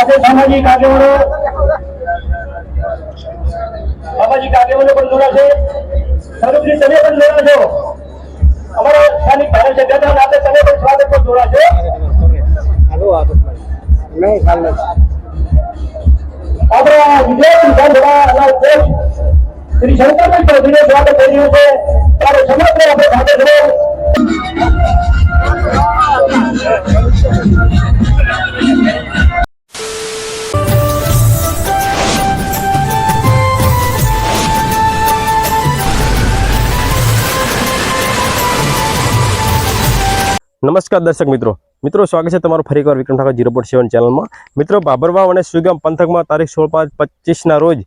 સાથે સામાજિક આગેવાનો પણ જોડાશે. સ્વરૂપજી તમે પણ જોડાશો. અમારા સ્થાનિક ભારત જગ્યાના નાતે તમે પણ સ્વાગત પર જોડાશો. આપણા ગુજરાત વિધાનસભાના અધ્યક્ષ શ્રી શંકરભાઈ ચૌધરીનું સ્વાગત થઈ રહ્યું છે. ત્યારે સમગ્ર આપણે સાથે રહો. નમસ્કાર દર્શક મિત્રો, સ્વાગત છે તમારું ફરી એકવાર વિક્રમ ઠાકોર 0.7 ચેનલમાં. મિત્રો, બાબરવાવ અને સુઈગામ પંથકમાં તારીખ 16/5/25ના રોજ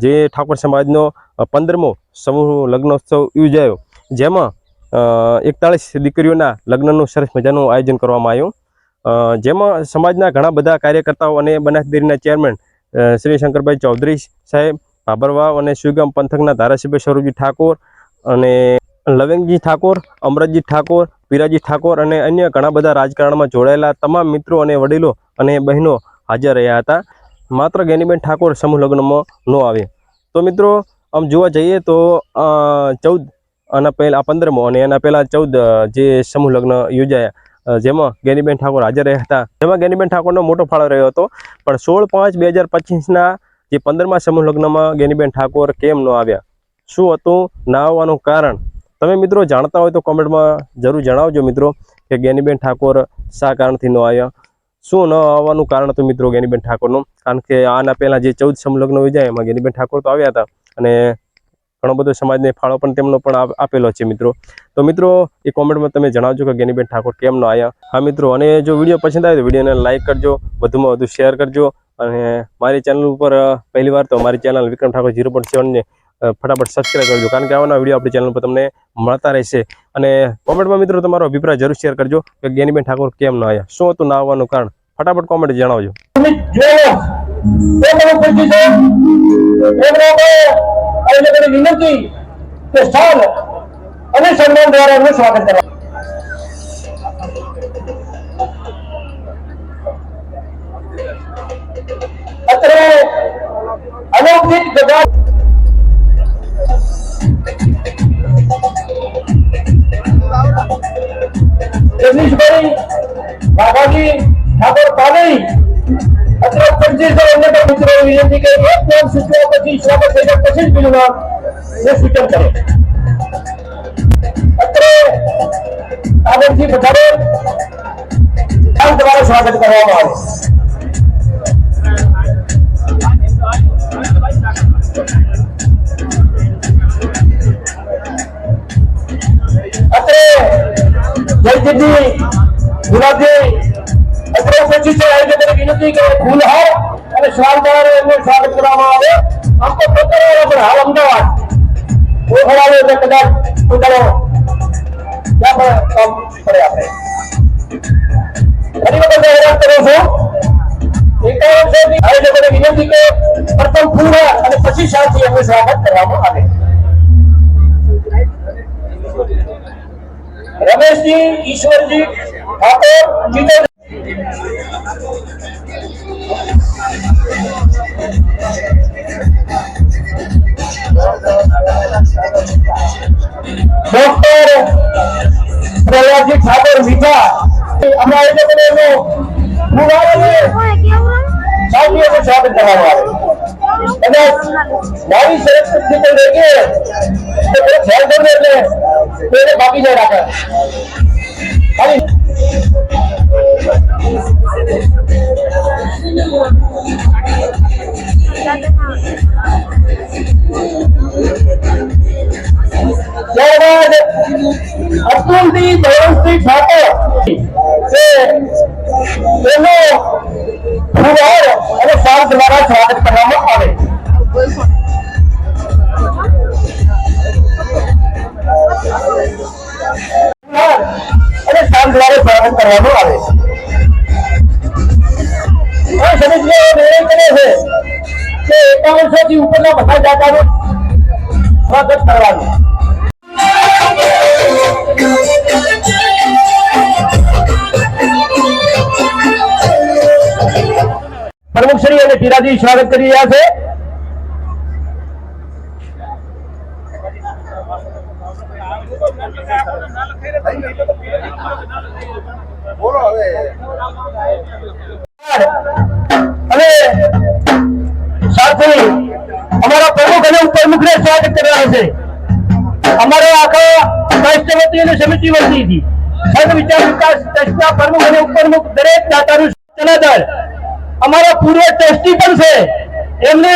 જે ઠાકોર સમાજનો 15મો સમૂહ લગ્નોત્સવ યોજાયો, જેમાં 41 દીકરીઓના લગ્નનું સરસ મજાનું આયોજન કરવામાં આવ્યું. જેમાં સમાજના ઘણા બધા કાર્યકર્તાઓ અને બનાસ ડેરીના ચેરમેન શ્રી શંકરભાઈ ચૌધરી સાહેબ, બાબરવાવ અને સુઈગામ પંથકના ધારાસભ્ય સ્વરૂપજી ઠાકોર અને લવેંગજી ઠાકોર, અમરતજી ઠાકોર, પીરાજી ઠાકોર અને અન્ય ઘણા બધા રાજકારણમાં જોડાયેલા તમામ મિત્રો અને વડીલો અને બહેનો હાજર રહ્યા હતા. માત્ર ગેનીબેન ઠાકોર સમૂહ લગ્નમાં ન આવે. તો મિત્રો, આમ જોવા જઈએ તો 14 આના પહેલાં 15મો અને એના પહેલાં 14 જે સમૂહ લગ્ન યોજાયા, જેમાં ગેનીબેન ઠાકોર હાજર રહ્યા હતા. જેમાં ગેનીબેન ઠાકોરનો મોટો ફાળો રહ્યો હતો. પણ 16/5/2025ના જે 15મા સમૂહ લગ્નમાં ગેનીબેન ઠાકોર કેમ ન આવ્યા, શું હતું ના આવવાનું કારણ, તમે મિત્રો જાણતા હોય તો કોમેન્ટમાં જરૂર જણાવજો મિત્રો કે ગેનીબેન ઠાકોર શા કારણથી ન આવ્યા, શું ન આવવાનું કારણ હતું મિત્રો ગેનીબેન ઠાકોરનું. કારણ કે આના પહેલાં જે 14 સમૂહ લગ્ન યોજાય એમાં ગેનીબેન ઠાકોર તો આવ્યા હતા અને ઘણો બધો સમાજને ફાળો પણ તેમનો પણ આપેલો છે મિત્રો. તો મિત્રો, એ કોમેન્ટમાં તમે જણાવજો કે ગેનીબેન ઠાકોર કેમ ન આવ્યા. હા મિત્રો, અને જો વિડીયો પસંદ આવે તો વિડીયોને લાઇક કરજો, વધુમાં વધુ શેર કરજો અને મારી ચેનલ ઉપર પહેલી વાર તો મારી ચેનલ વિક્રમ ઠાકોર 0.7ને ફટાફટ સબસ્ક્રાઈબ કરજો, કારણ કે આવાના વિડીયો આપણી ચેનલ પર તમને મળતા રહેશે. અને કોમેન્ટમાં મિત્રો તમારો અભિપ્રાય જરૂર શેર કરજો કે ગેનીબેન ઠાકોર કેમ ન આવ્યા, શું હતું ના આવવાનું કારણ, ફટાફટ કોમેન્ટ જણાવજો. વિનંતી કે સ્થળ અને સન્માન દ્વારા એમનું સ્વાગત કરવા. અત્રે અલૌકિક જગત જગદીશભાઈ બાબાજી ઠાકોર પાલઈ અત્રે ઉપસ્થિત છે. એમને પણ મિત્રો વિનંતી કે એક નામ સૂચવા પછી સ્વાગત થઈ જાય પછી જ બીજું નામ સૂચન કરે. અત્રે આગળથી પધારે દ્વારા સ્વાગત કરવામાં આવે. અત્રે જયજીતજી ગુલાબજી અત્રે ઉપસ્થિત છે. વિનંતી કે ફૂલહાર અને શ્વાલ દ્વારા એમનું સ્વાગત કરવામાં આવે. આમ તો પોતાના પણ હાલ અમદાવાદ ઓળખાડે એટલે કદાચ પોતાનો ત્યાં પણ કામ કરે. આપણે ફરી વખત હેરાન કરો છો. આયોજકોને વિનંતી કે પ્રથમ ફૂલહાર અને પછી શાંતિ એમનું સ્વાગત કરવામાં આવે. રમેશજી ઈશ્વરજી ઠાકોર જીતે ડોક્ટર પ્રયાજી ઠાકોર મીઠા આપણા આયોજકોને સ્વાગત કરવામાં આવે. અને મારી શરત એટલે બાકી જાય રાખે ખાલી ત્યારબાદ અતુલજી દયાલસિંહ ઠાકોર તેનો ફૂલહાર અને શાલ દ્વારા સ્વાગત કરવામાં આવે. અને શાલ દ્વારા સ્વાગત કરવામાં આવે. સમિતિએ નિર્ણય કર્યો છે કે 5100 થી ઉપરના બધા દાતાનું સ્વાગત કરવાનું. પ્રમુખ શ્રી અને પીરાજી સ્વાગત કરી રહ્યા છે. અને સાથે અમારા પ્રમુખ અને ઉપપ્રમુખને સ્વાગત કરવા છે. અમારા આખા ટ્રસ્ટ વતી અને સમિતિ વતીથી સંઘ વિચાર વિકાસ ટ્રસ્ટના પ્રમુખ અને ઉપપ્રમુખ દરેક દાતાનું જનાદર અમારા પૂર્વ ટ્રસ્ટી પણ છે, એમને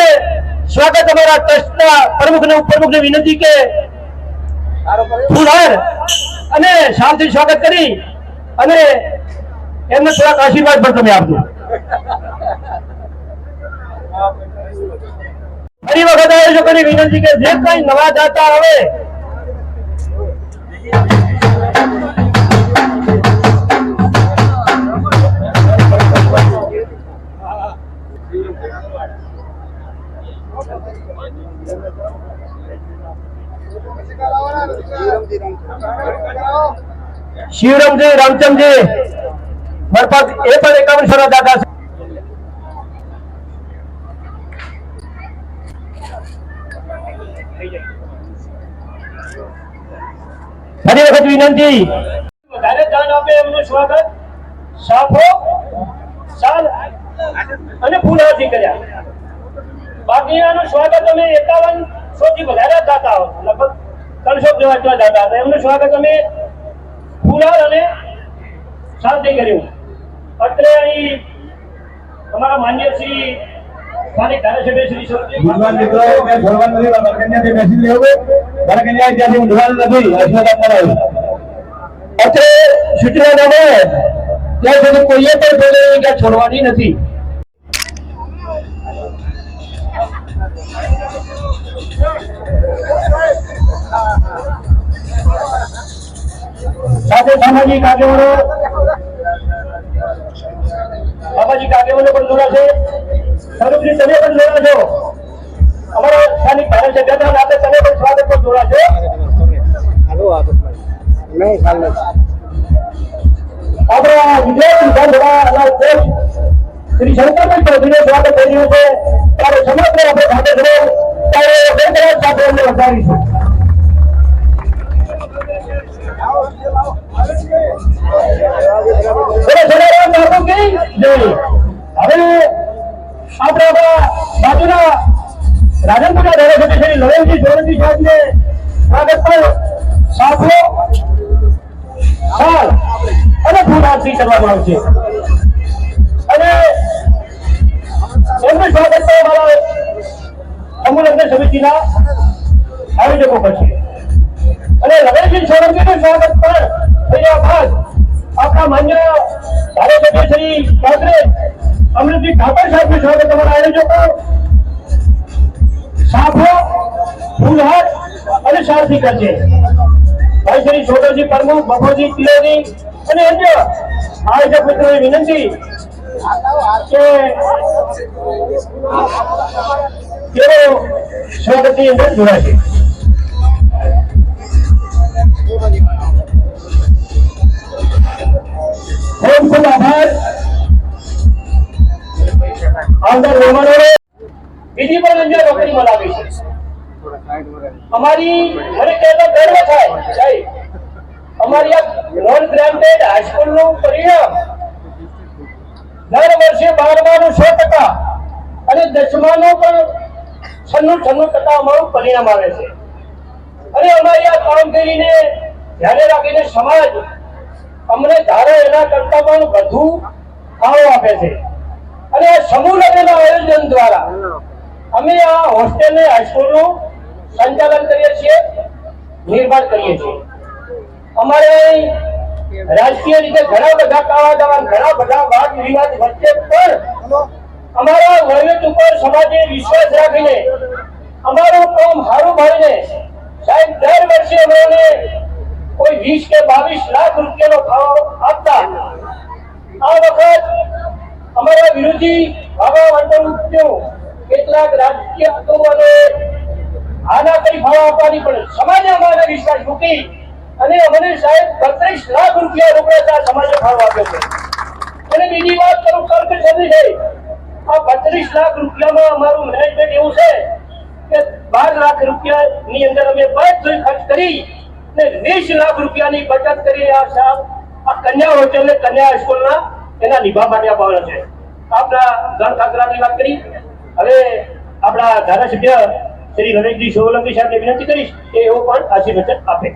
સ્વાગત અમારા ટ્રસ્ટના પ્રમુખ અને ઉપપ્રમુખને વિનંતી કે ફૂલહાર અને શાંતિ સ્વાગત કરી અને એમને થોડાક આશીર્વાદ પણ તમે આપજો. ફરી વખત આયોજકોની વિનંતી કે જે કઈ નવા દાતા આવે શિવરામજી રામચંદજી બરપાદ એ પણ 51 દાતા છે. ફરી વખત વિનંતી વધારે દાન આપે એમનું સ્વાગત સાફો સાલ અને ફૂલહારથી કર્યા. બાકીનાનું સ્વાગત અમે 5100 થી વધારે દાતા લગભગ 300 જેવા દાતા હતા, એમનું સ્વાગત અમે ફૂલહાર અને સાલથી કર્યું. અત્રે અહીં અમારા માન્ય શ્રી સ્થાનિક ધારાસભ્ય શ્રી ભગવાન મિત્રો મેં ભગવાન નથી બરકન્યાથી મેસેજ લેવો બરકન્યા ત્યાંથી ઊંધવાલ નથી આશીર્વાદ કરાવ્યું. અત્રે સૂચના ન મળે ત્યાં સુધી કોઈએ પણ બોલે કે છોડવાની નથી. સાથે સામાજિક આગેવાનો પણ જોડાશે. સ્વરૂપજી તમે પણ જોડાશો. અમારા સ્થાનિક ધારાસભ્યના નાતે તમે પણ સ્વાગત પર જોડાશો. આપણા ગુજરાત વિધાનસભાના અધ્યક્ષ શ્રી શંકરભાઈ ચૌધરીનું સ્વાગત થઈ રહ્યું છે. ત્યારે સમગ્ર આપણે સાથે રહો ત્યારે વેંકટરાજ સાથે અમને વધારીશું. હવે આપણે બાજુના રાધનપુરના ધારાસભ્ય શ્રી લવેલજી સોલંકી સાહેબને સ્વાગત પર સાફો સાલ અને ફૂલહારથી કરવામાં આવશે. અને એમનું સ્વાગત તો અમારા અમૂલગ્ન સમિતિના આયોજકો કરશે. અને લવેલજી સોલંકીનું સ્વાગત પણ થયા બાદ આપણા માન્ય ધારાસભ્ય શ્રી કાંકરેજ અમૃતજી ઠાકોર સાહેબનું સ્વાગત અમારા આયોજકો સાફો ફૂલહાર અને સારથી કરશે. ભાઈ શ્રી છોટોજી પ્રમુખ બપોરજી તિલોરી અને અન્ય આયોજક મિત્રોની વિનંતી કે તેઓ સ્વાગતની અંદર જોડાશે. ખૂબ ખૂબ આભાર. આવનાર મહેમાનોને બીજી પણ અન્ય નોકરી બોલાવી છે. અમારી મને કહેતો ગર્વ થાય સાહેબ, અમારી આ નોન ગ્રાન્ટેડ હાઈસ્કૂલનું પરિણામ દર વર્ષે 12માનું 100% અને 10માનું પણ 96% અમારું પરિણામ આવે છે. અને અમારી આ કામગીરીને ધ્યાને રાખીને સમાજ અમને ધારે એના કરતા પણ વધુ ફાળો આપે છે. અને આ સમૂહ લગ્નના આયોજન દ્વારા અમે આ હોસ્ટેલ અને હાઈસ્કૂલનું સંચાલન કરીએ છીએ, નિર્માણ કરીએ છીએ. અમારે રાજકીય રીતે ઘણા બધા કાવા દાવા, ઘણા બધા વાદ વિવાદ વચ્ચે પણ અમારા વહીવટ ઉપર સમાજે વિશ્વાસ રાખીને અમારું કામ સારું ભાવીને સાહેબ દર વર્ષે અમને કોઈ 20 કે 22 લાખ રૂપિયાનો ફાળો આપતા. આ વખત અમારા વિરોધી ભાવા વર્તણૂકનો કેટલાક રાજકીય આગેવાનોએ આના કરી ફાળો આપવાની પણ સમાજે અમારા વિશ્વાસ મૂકી અને અમને સાહેબ 32 લાખ રૂપિયા રોકડા સમાજે ફાળો આપ્યો છે. અને બીજી વાત કરું કર્કશની છે, આ 32 લાખ રૂપિયામાં અમારું મેનેજમેન્ટ એવું છે કે 12 લાખ રૂપિયાની અંદર અમે બધું ખર્ચ કરી ને 20 લાખ રૂપિયાની બચત કરી આ કન્યા હોસ્ટેલ ને કન્યા સ્કૂલના એના નિભા માટે આપવાનો છે. આપણા ઘર ખાતરાની વાત કરી. હવે આપણા ધારાસભ્ય શ્રી રમેશજી સોલંકી સાહેબને વિનંતી કરીશ કે એવો પણ આશીર્વાદ આપે.